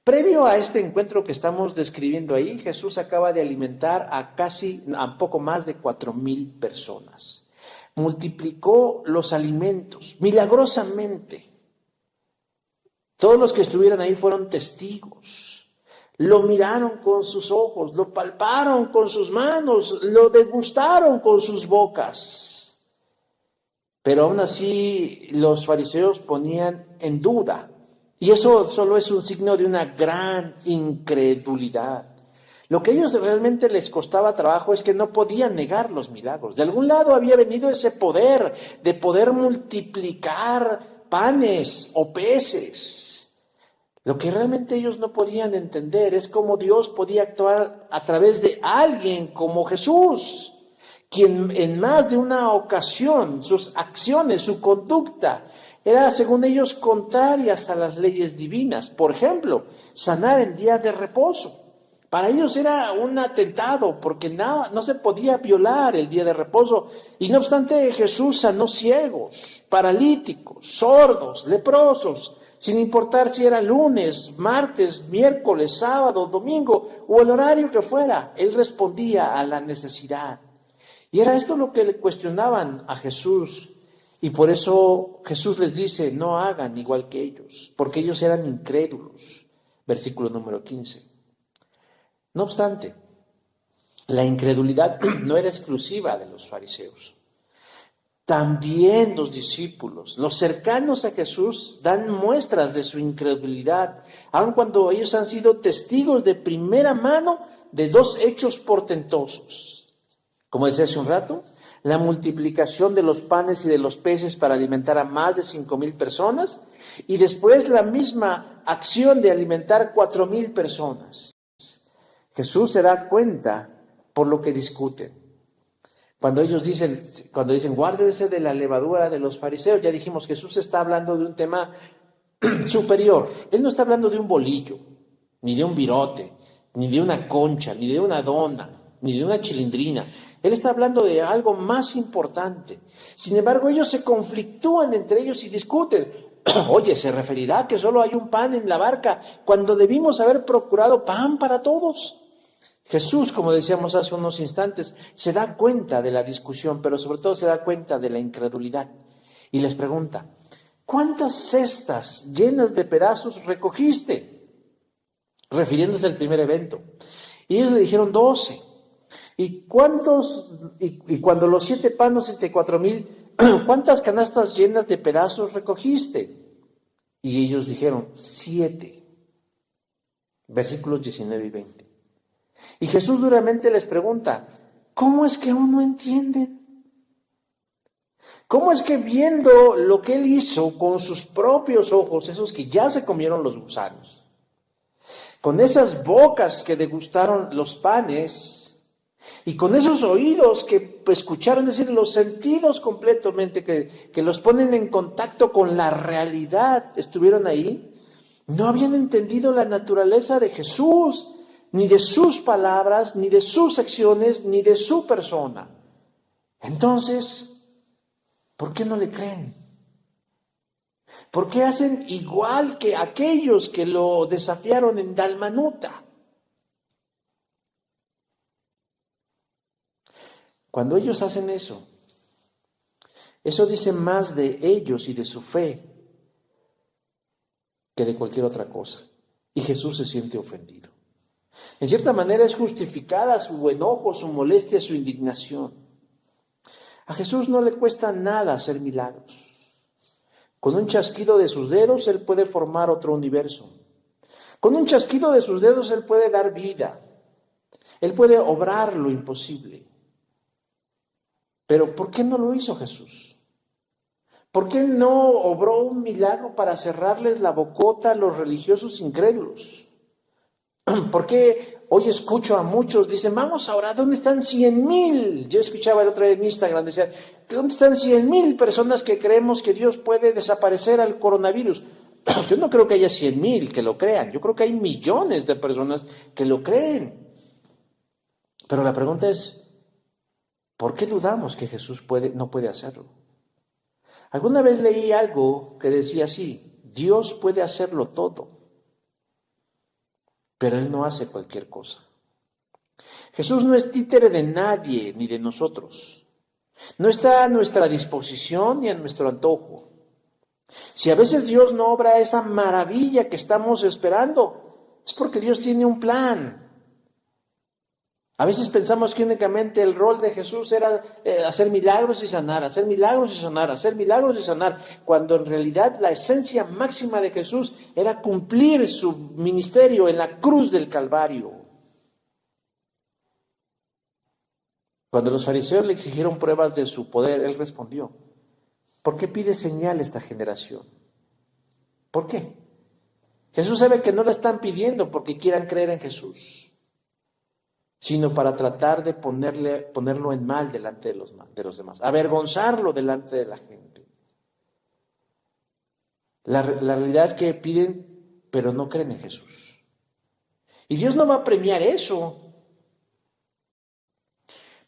Previo a este encuentro que estamos describiendo ahí, Jesús acaba de alimentar a poco más de 4,000 personas. Multiplicó los alimentos milagrosamente. Todos los que estuvieron ahí fueron testigos. Lo miraron con sus ojos, lo palparon con sus manos, lo degustaron con sus bocas. Pero aún así los fariseos ponían en duda. Y eso solo es un signo de una gran incredulidad. Lo que a ellos realmente les costaba trabajo es que no podían negar los milagros. De algún lado había venido ese poder de poder multiplicar panes o peces. Lo que realmente ellos no podían entender es cómo Dios podía actuar a través de alguien como Jesús, quien en más de una ocasión sus acciones, su conducta, era, según ellos, contrarias a las leyes divinas. Por ejemplo, sanar en día de reposo. Para ellos era un atentado porque no se podía violar el día de reposo. Y no obstante, Jesús sanó ciegos, paralíticos, sordos, leprosos, sin importar si era lunes, martes, miércoles, sábado, domingo o el horario que fuera. Él respondía a la necesidad. Y era esto lo que le cuestionaban a Jesús. Y por eso Jesús les dice, no hagan igual que ellos, porque ellos eran incrédulos. Versículo número 15. No obstante, la incredulidad no era exclusiva de los fariseos. También los discípulos, los cercanos a Jesús, dan muestras de su incredulidad, aun cuando ellos han sido testigos de primera mano de dos hechos portentosos. Como decía hace un rato, la multiplicación de los panes y de los peces para alimentar a más de 5,000 personas, y después la misma acción de alimentar 4,000 personas. Jesús se da cuenta por lo que discuten. Cuando dicen, guárdese de la levadura de los fariseos, ya dijimos, Jesús está hablando de un tema superior. Él no está hablando de un bolillo, ni de un virote, ni de una concha, ni de una dona, ni de una chilindrina. Él está hablando de algo más importante. Sin embargo, ellos se conflictúan entre ellos y discuten. Oye, ¿se referirá que solo hay un pan en la barca cuando debimos haber procurado pan para todos? Jesús, como decíamos hace unos instantes, se da cuenta de la discusión, pero sobre todo se da cuenta de la incredulidad. Y les pregunta, ¿cuántas cestas llenas de pedazos recogiste? Refiriéndose al primer evento. Y ellos le dijeron 12. ¿Y cuando los 7 panes entre 4,000, cuántas canastas llenas de pedazos recogiste? Y ellos dijeron 7. Versículos 19 y 20. Y Jesús duramente les pregunta, ¿cómo es que aún no entienden? ¿Cómo es que viendo lo que Él hizo con sus propios ojos, esos que ya se comieron los gusanos, con esas bocas que degustaron los panes, y con esos oídos que escucharon, es decir, los sentidos completamente que los ponen en contacto con la realidad, estuvieron ahí, no habían entendido la naturaleza de Jesús, ni de sus palabras, ni de sus acciones, ni de su persona. Entonces, ¿por qué no le creen? ¿Por qué hacen igual que aquellos que lo desafiaron en Dalmanuta? Cuando ellos hacen eso dice más de ellos y de su fe que de cualquier otra cosa. Y Jesús se siente ofendido. En cierta manera es justificada su enojo, su molestia, su indignación. A Jesús no le cuesta nada hacer milagros. Con un chasquido de sus dedos, Él puede formar otro universo. Con un chasquido de sus dedos, Él puede dar vida. Él puede obrar lo imposible. Pero ¿por qué no lo hizo Jesús? ¿Por qué no obró un milagro para cerrarles la bocota a los religiosos incrédulos? ¿Por qué hoy escucho a muchos, dicen, vamos a orar, ¿dónde están 100,000? Yo escuchaba el otro día en Instagram, decía, ¿dónde están 100,000 personas que creemos que Dios puede desaparecer al coronavirus? Yo no creo que haya 100,000 que lo crean, yo creo que hay millones de personas que lo creen. Pero la pregunta es, ¿por qué dudamos que Jesús no puede hacerlo? Alguna vez leí algo que decía así, Dios puede hacerlo todo, pero Él no hace cualquier cosa. Jesús no es títere de nadie ni de nosotros. No está a nuestra disposición ni a nuestro antojo. Si a veces Dios no obra esa maravilla que estamos esperando, es porque Dios tiene un plan. A veces pensamos que únicamente el rol de Jesús era hacer milagros y sanar, hacer milagros y sanar, hacer milagros y sanar, cuando en realidad la esencia máxima de Jesús era cumplir su ministerio en la cruz del Calvario. Cuando los fariseos le exigieron pruebas de su poder, Él respondió, ¿por qué pide señal esta generación? ¿Por qué? Jesús sabe que no la están pidiendo porque quieran creer en Jesús, sino para tratar de ponerlo en mal delante de los demás, avergonzarlo delante de la gente. La realidad es que piden, pero no creen en Jesús. Y Dios no va a premiar eso.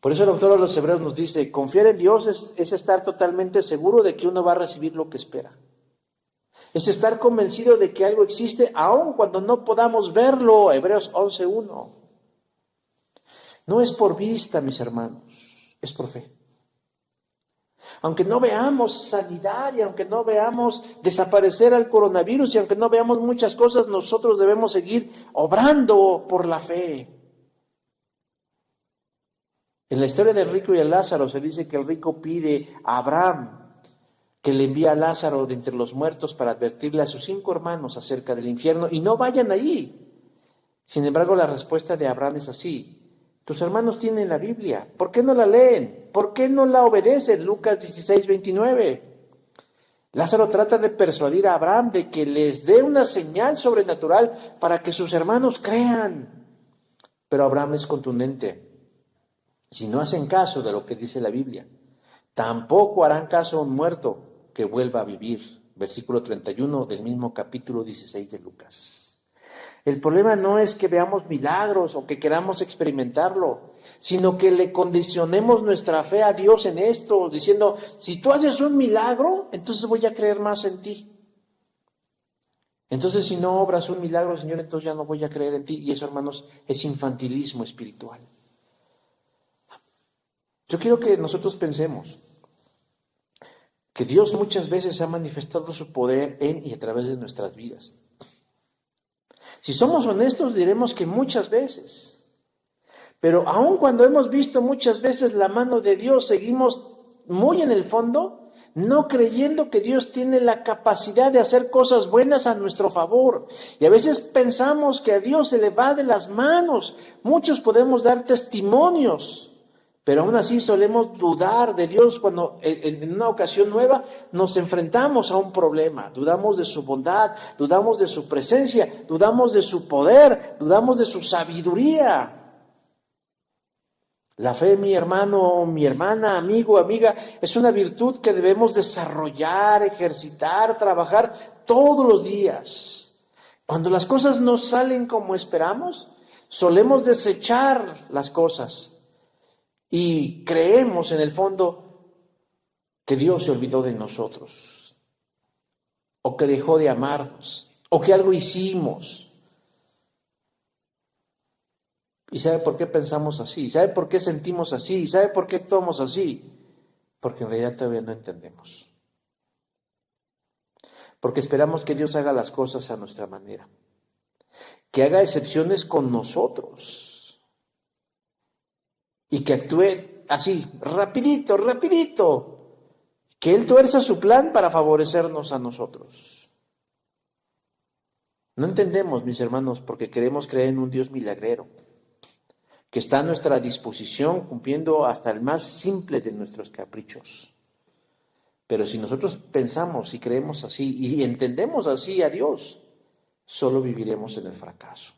Por eso el autor de los Hebreos nos dice, confiar en Dios es estar totalmente seguro de que uno va a recibir lo que espera. Es estar convencido de que algo existe aun cuando no podamos verlo. Hebreos 11:1. No es por vista, mis hermanos, es por fe. Aunque no veamos sanidad y aunque no veamos desaparecer al coronavirus y aunque no veamos muchas cosas, nosotros debemos seguir obrando por la fe. En la historia del rico y el Lázaro se dice que el rico pide a Abraham que le envíe a Lázaro de entre los muertos para advertirle a sus 5 hermanos acerca del infierno y no vayan allí. Sin embargo, la respuesta de Abraham es así. Tus hermanos tienen la Biblia, ¿por qué no la leen? ¿Por qué no la obedecen? Lucas 16:29. Lázaro trata de persuadir a Abraham de que les dé una señal sobrenatural para que sus hermanos crean. Pero Abraham es contundente. Si no hacen caso de lo que dice la Biblia, tampoco harán caso a un muerto que vuelva a vivir. Versículo 31 del mismo capítulo 16 de Lucas. El problema no es que veamos milagros o que queramos experimentarlo, sino que le condicionemos nuestra fe a Dios en esto, diciendo, si tú haces un milagro, entonces voy a creer más en ti. Entonces, si no obras un milagro, Señor, entonces ya no voy a creer en ti. Y eso, hermanos, es infantilismo espiritual. Yo quiero que nosotros pensemos que Dios muchas veces ha manifestado su poder en y a través de nuestras vidas. Si somos honestos, diremos que muchas veces. Pero aun cuando hemos visto muchas veces la mano de Dios, seguimos muy en el fondo, no creyendo que Dios tiene la capacidad de hacer cosas buenas a nuestro favor. Y a veces pensamos que a Dios se le va de las manos. Muchos podemos dar testimonios, pero aún así solemos dudar de Dios cuando en una ocasión nueva nos enfrentamos a un problema. Dudamos de su bondad, dudamos de su presencia, dudamos de su poder, dudamos de su sabiduría. La fe, mi hermano, mi hermana, amigo, amiga, es una virtud que debemos desarrollar, ejercitar, trabajar todos los días. Cuando las cosas no salen como esperamos, solemos desechar las cosas. Y creemos en el fondo que Dios se olvidó de nosotros, o que dejó de amarnos, o que algo hicimos. ¿Y sabe por qué pensamos así? ¿Sabe por qué sentimos así? ¿Sabe por qué actuamos así? Porque en realidad todavía no entendemos. Porque esperamos que Dios haga las cosas a nuestra manera, que haga excepciones con nosotros. Y que actúe así, rapidito, que Él tuerza su plan para favorecernos a nosotros. No entendemos, mis hermanos, porque queremos creer en un Dios milagrero, que está a nuestra disposición cumpliendo hasta el más simple de nuestros caprichos. Pero si nosotros pensamos y creemos así y entendemos así a Dios, solo viviremos en el fracaso.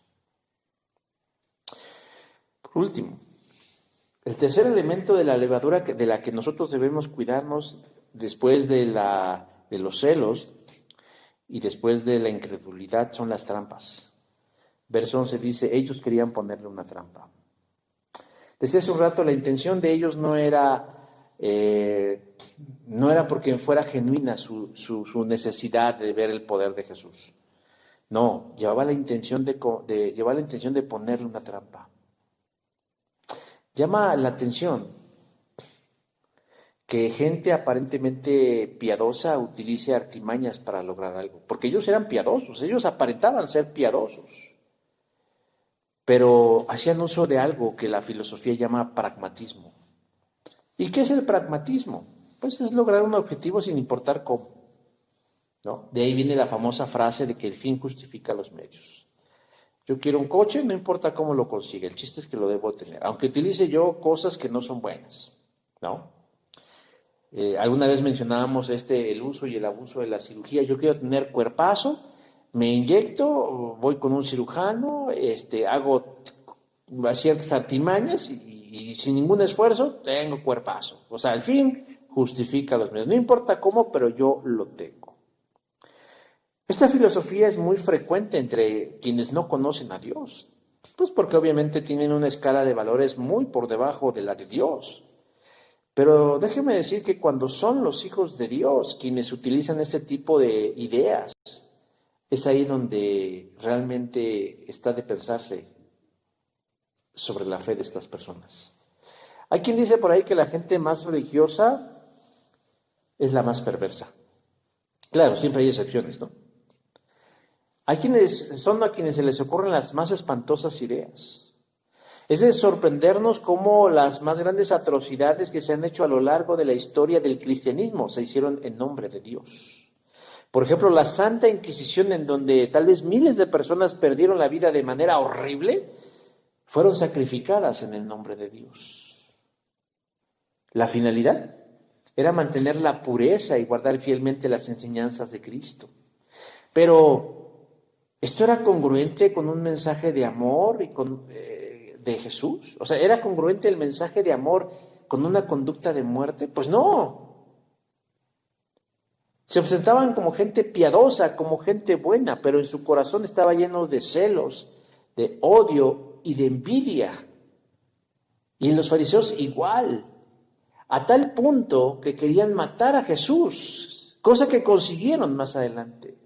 Por último, el tercer elemento de la levadura de la que nosotros debemos cuidarnos después de los celos y después de la incredulidad son las trampas. Verso 11 dice, ellos querían ponerle una trampa. Decía hace un rato, la intención de ellos no era porque fuera genuina su necesidad de ver el poder de Jesús. No, llevaba la intención de ponerle una trampa. Llama la atención que gente aparentemente piadosa utilice artimañas para lograr algo, porque ellos eran piadosos, ellos aparentaban ser piadosos, pero hacían uso de algo que la filosofía llama pragmatismo. ¿Y qué es el pragmatismo? Pues es lograr un objetivo sin importar cómo, ¿no? De ahí viene la famosa frase de que el fin justifica los medios. Yo quiero un coche, no importa cómo lo consiga, el chiste es que lo debo tener, aunque utilice yo cosas que no son buenas, ¿no? Alguna vez mencionábamos el uso y el abuso de la cirugía. Yo quiero tener cuerpazo, me inyecto, voy con un cirujano, hago ciertas artimañas y sin ningún esfuerzo tengo cuerpazo. O sea, el fin justifica los medios, no importa cómo, pero yo lo tengo. Esta filosofía es muy frecuente entre quienes no conocen a Dios, pues porque obviamente tienen una escala de valores muy por debajo de la de Dios. Pero déjeme decir que cuando son los hijos de Dios quienes utilizan este tipo de ideas, es ahí donde realmente está de pensarse sobre la fe de estas personas. Hay quien dice por ahí que la gente más religiosa es la más perversa. Claro, siempre hay excepciones, ¿no? Hay quienes son a quienes se les ocurren las más espantosas ideas. Es de sorprendernos cómo las más grandes atrocidades que se han hecho a lo largo de la historia del cristianismo se hicieron en nombre de Dios. Por ejemplo, la Santa Inquisición, en donde tal vez miles de personas perdieron la vida de manera horrible, fueron sacrificadas en el nombre de Dios. La finalidad era mantener la pureza y guardar fielmente las enseñanzas de Cristo. Pero ¿esto era congruente con un mensaje de amor y de Jesús? O sea, ¿era congruente el mensaje de amor con una conducta de muerte? Pues no. Se presentaban como gente piadosa, como gente buena, pero en su corazón estaba lleno de celos, de odio y de envidia. Y en los fariseos igual, a tal punto que querían matar a Jesús, cosa que consiguieron más adelante.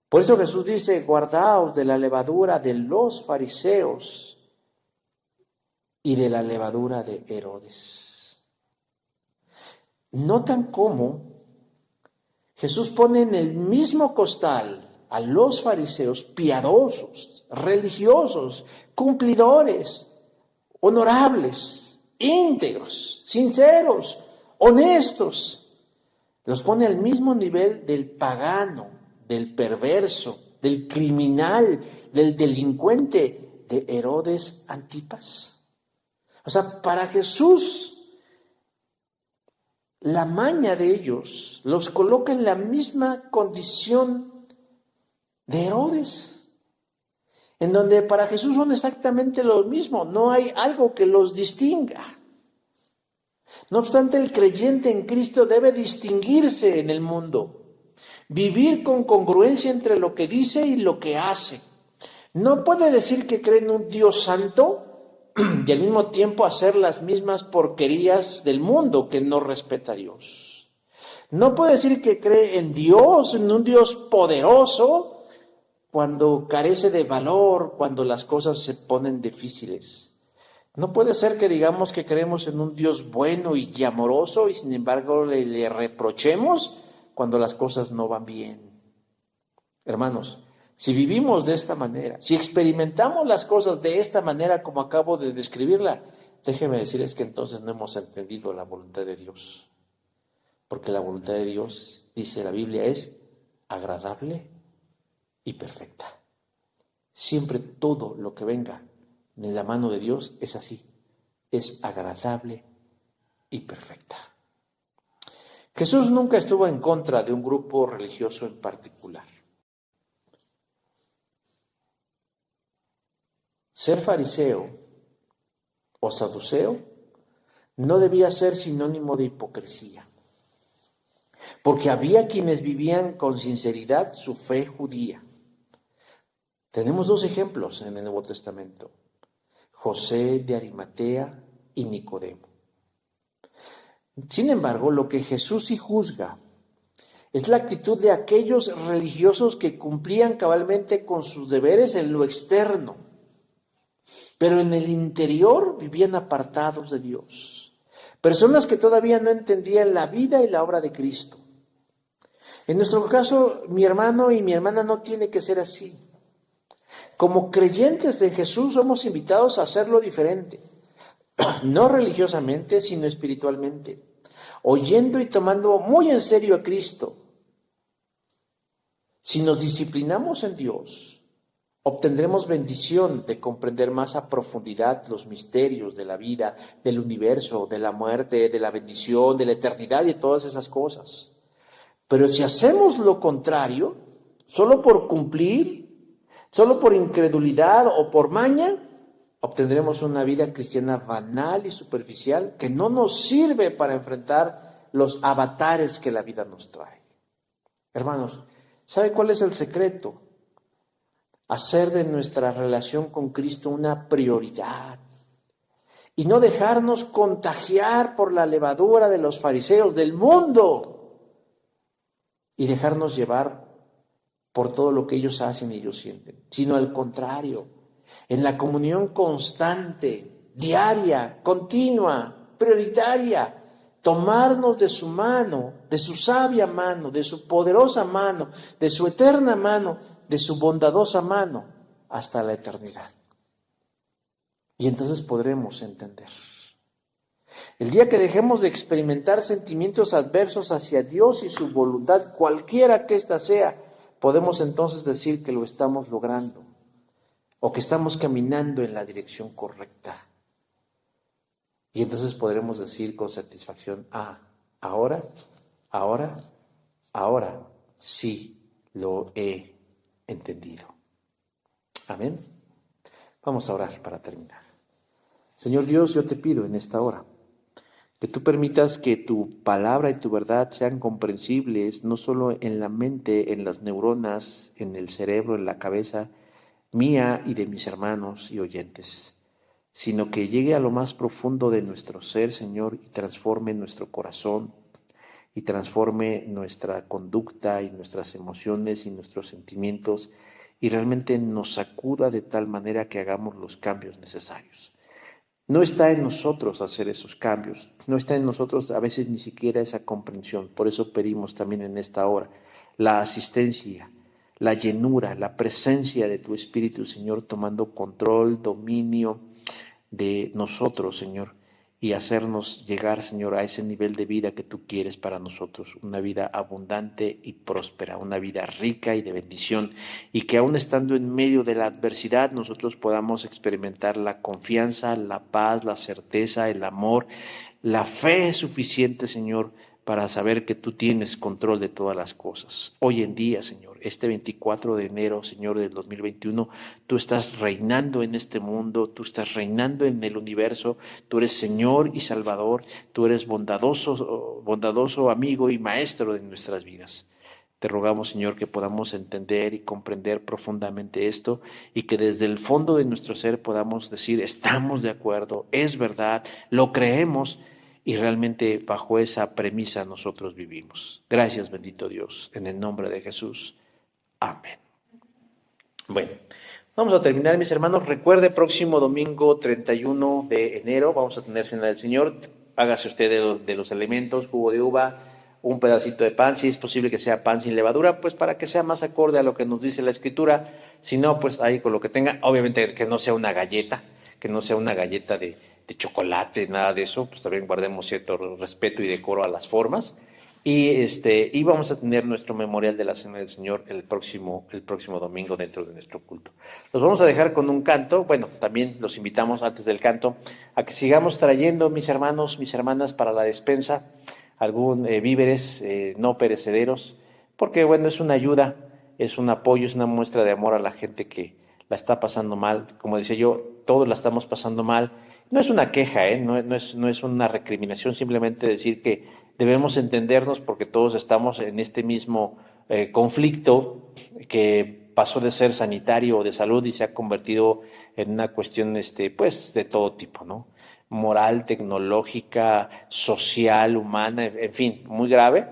Por eso Jesús dice, guardaos de la levadura de los fariseos y de la levadura de Herodes. Notan cómo Jesús pone en el mismo costal a los fariseos piadosos, religiosos, cumplidores, honorables, íntegros, sinceros, honestos. Los pone al mismo nivel del pagano, del perverso, del criminal, del delincuente, de Herodes Antipas. O sea, para Jesús, la maña de ellos los coloca en la misma condición de Herodes, en donde para Jesús son exactamente lo mismo, no hay algo que los distinga. No obstante, el creyente en Cristo debe distinguirse en el mundo, vivir con congruencia entre lo que dice y lo que hace. No puede decir que cree en un Dios santo y al mismo tiempo hacer las mismas porquerías del mundo que no respeta a Dios. No puede decir que cree en Dios, en un Dios poderoso, cuando carece de valor, cuando las cosas se ponen difíciles. No puede ser que digamos que creemos en un Dios bueno y amoroso y sin embargo le reprochemos cuando las cosas no van bien. Hermanos, si vivimos de esta manera, si experimentamos las cosas de esta manera como acabo de describirla, déjeme decirles que entonces no hemos entendido la voluntad de Dios. Porque la voluntad de Dios, dice la Biblia, es agradable y perfecta. Siempre todo lo que venga de la mano de Dios es así, es agradable y perfecta. Jesús nunca estuvo en contra de un grupo religioso en particular. Ser fariseo o saduceo no debía ser sinónimo de hipocresía, porque había quienes vivían con sinceridad su fe judía. Tenemos dos ejemplos en el Nuevo Testamento: José de Arimatea y Nicodemo. Sin embargo, lo que Jesús sí juzga es la actitud de aquellos religiosos que cumplían cabalmente con sus deberes en lo externo, pero en el interior vivían apartados de Dios. Personas que todavía no entendían la vida y la obra de Cristo. En nuestro caso, mi hermano y mi hermana, no tiene que ser así. Como creyentes de Jesús somos invitados a hacerlo diferente, no religiosamente, sino espiritualmente, oyendo y tomando muy en serio a Cristo. Si nos disciplinamos en Dios, obtendremos bendición de comprender más a profundidad los misterios de la vida, del universo, de la muerte, de la bendición, de la eternidad y de todas esas cosas. Pero si hacemos lo contrario, solo por cumplir, solo por incredulidad o por maña, obtendremos una vida cristiana banal y superficial que no nos sirve para enfrentar los avatares que la vida nos trae. Hermanos, ¿sabe cuál es el secreto? Hacer de nuestra relación con Cristo una prioridad y no dejarnos contagiar por la levadura de los fariseos del mundo y dejarnos llevar por todo lo que ellos hacen y ellos sienten, sino al contrario, en la comunión constante, diaria, continua, prioritaria, tomarnos de su mano, de su sabia mano, de su poderosa mano, de su eterna mano, de su bondadosa mano, hasta la eternidad. Y entonces podremos entender. El día que dejemos de experimentar sentimientos adversos hacia Dios y su voluntad, cualquiera que ésta sea, podemos entonces decir que lo estamos logrando o que estamos caminando en la dirección correcta. Y entonces podremos decir con satisfacción, ahora sí lo he entendido. Amén. Vamos a orar para terminar. Señor Dios, yo te pido en esta hora que tú permitas que tu palabra y tu verdad sean comprensibles, no solo en la mente, en las neuronas, en el cerebro, en la cabeza mía y de mis hermanos y oyentes, sino que llegue a lo más profundo de nuestro ser, Señor, y transforme nuestro corazón, y transforme nuestra conducta y nuestras emociones y nuestros sentimientos, y realmente nos sacuda de tal manera que hagamos los cambios necesarios. No está en nosotros hacer esos cambios, no está en nosotros a veces ni siquiera esa comprensión. Por eso pedimos también en esta hora la asistencia, la llenura, la presencia de tu Espíritu, Señor, tomando control, dominio de nosotros, Señor, y hacernos llegar, Señor, a ese nivel de vida que tú quieres para nosotros, una vida abundante y próspera, una vida rica y de bendición, y que aún estando en medio de la adversidad nosotros podamos experimentar la confianza, la paz, la certeza, el amor, la fe suficiente, Señor, para saber que tú tienes control de todas las cosas. Hoy en día, Señor, este 24 de enero, Señor, del 2021, tú estás reinando en este mundo, tú estás reinando en el universo, tú eres Señor y Salvador, tú eres bondadoso amigo y maestro de nuestras vidas. Te rogamos, Señor, que podamos entender y comprender profundamente esto y que desde el fondo de nuestro ser podamos decir, estamos de acuerdo, es verdad, lo creemos, y realmente bajo esa premisa nosotros vivimos. Gracias, bendito Dios, en el nombre de Jesús. Amén. Bueno, vamos a terminar, mis hermanos. Recuerde, próximo domingo 31 de enero vamos a tener Cena del Señor. Hágase usted de los elementos, jugo de uva, un pedacito de pan, si es posible que sea pan sin levadura, pues para que sea más acorde a lo que nos dice la Escritura. Si no, pues ahí con lo que tenga. Obviamente que no sea una galleta, de chocolate, nada de eso, pues también guardemos cierto respeto y decoro a las formas. Y vamos a tener nuestro memorial de la Cena del Señor el próximo domingo dentro de nuestro culto. Los vamos a dejar con un canto. Bueno, también los invitamos antes del canto a que sigamos trayendo, mis hermanos, mis hermanas, para la despensa, algún víveres no perecederos, porque bueno, es una ayuda, es un apoyo, es una muestra de amor a la gente que la está pasando mal. Como decía yo, todos la estamos pasando mal. No es una queja, no es una recriminación, simplemente decir que debemos entendernos porque todos estamos en este mismo conflicto que pasó de ser sanitario o de salud y se ha convertido en una cuestión pues de todo tipo, ¿no? Moral, tecnológica, social, humana, en fin, muy grave,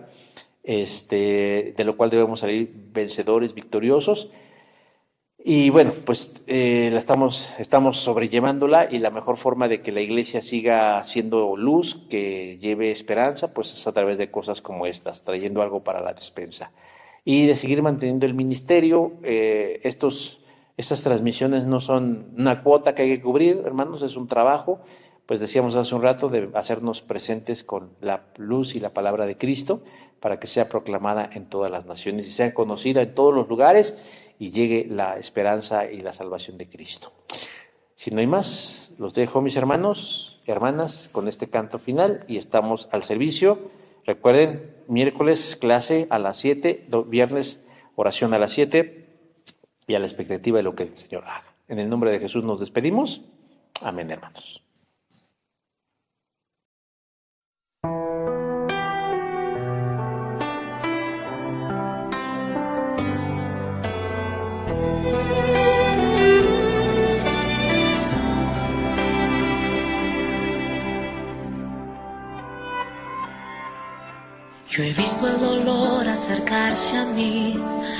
de lo cual debemos salir vencedores, victoriosos. Y bueno, pues estamos sobrellevándola, y la mejor forma de que la iglesia siga siendo luz, que lleve esperanza, pues es a través de cosas como estas, trayendo algo para la despensa. Y de seguir manteniendo el ministerio. Estas transmisiones no son una cuota que hay que cubrir, hermanos, es un trabajo. Pues decíamos hace un rato, de hacernos presentes con la luz y la palabra de Cristo, para que sea proclamada en todas las naciones y sea conocida en todos los lugares, y llegue la esperanza y la salvación de Cristo. Si no hay más, los dejo, mis hermanos y hermanas, con este canto final, y estamos al servicio. Recuerden, miércoles clase a las 7, viernes oración a las 7, y a la expectativa de lo que el Señor haga. En el nombre de Jesús nos despedimos. Amén, hermanos. Yo he visto el dolor acercarse a mí,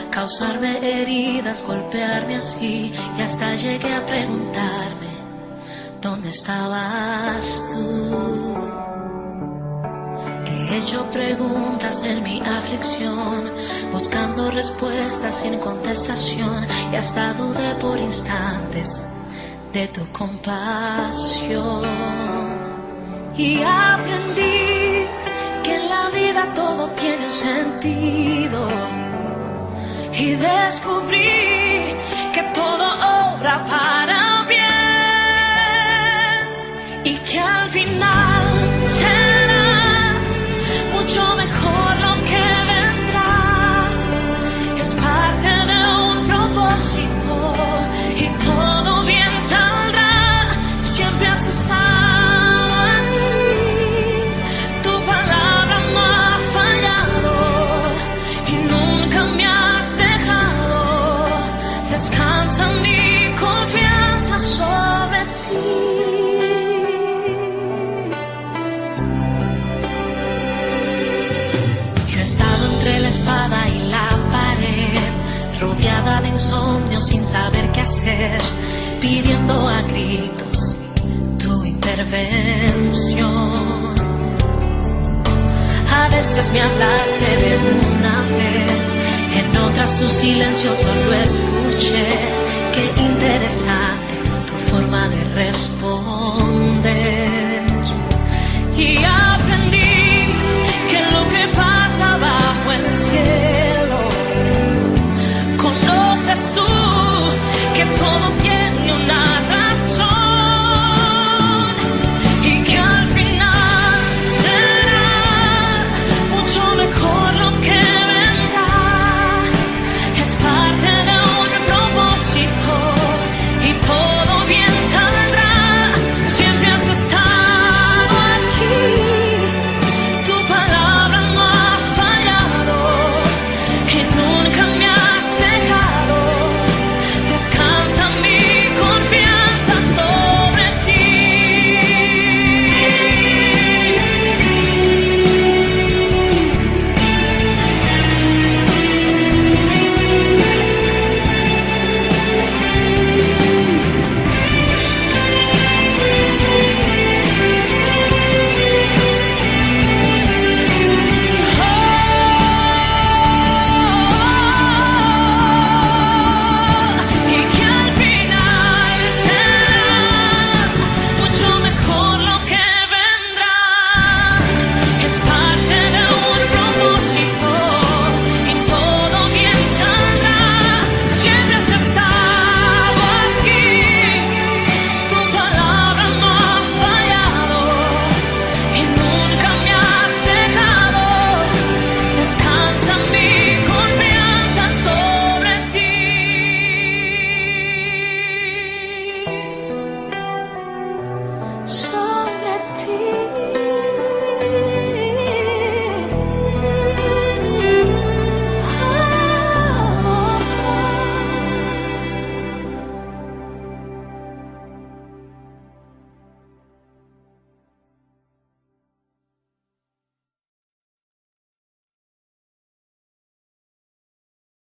causarme heridas, golpearme así, y hasta llegué a preguntarme, ¿dónde estabas tú? He hecho preguntas en mi aflicción, buscando respuestas sin contestación, y hasta dudé por instantes de tu compasión. Y aprendí que en la vida todo tiene un sentido, y descubrí que todo obra para bien, y que al final será mucho mejor lo que vendrá. Es parte de un propósito y todo bien saldrá. Siempre has estado aquí, tu palabra no ha fallado y nunca me has dejado. Descansa mi confianza sobre ti. Entre la espada y la pared, rodeada de insomnio sin saber qué hacer, pidiendo a gritos tu intervención. A veces me hablaste de una vez, en otras tu silencio solo escuché. Qué interesante tu forma de responder. Y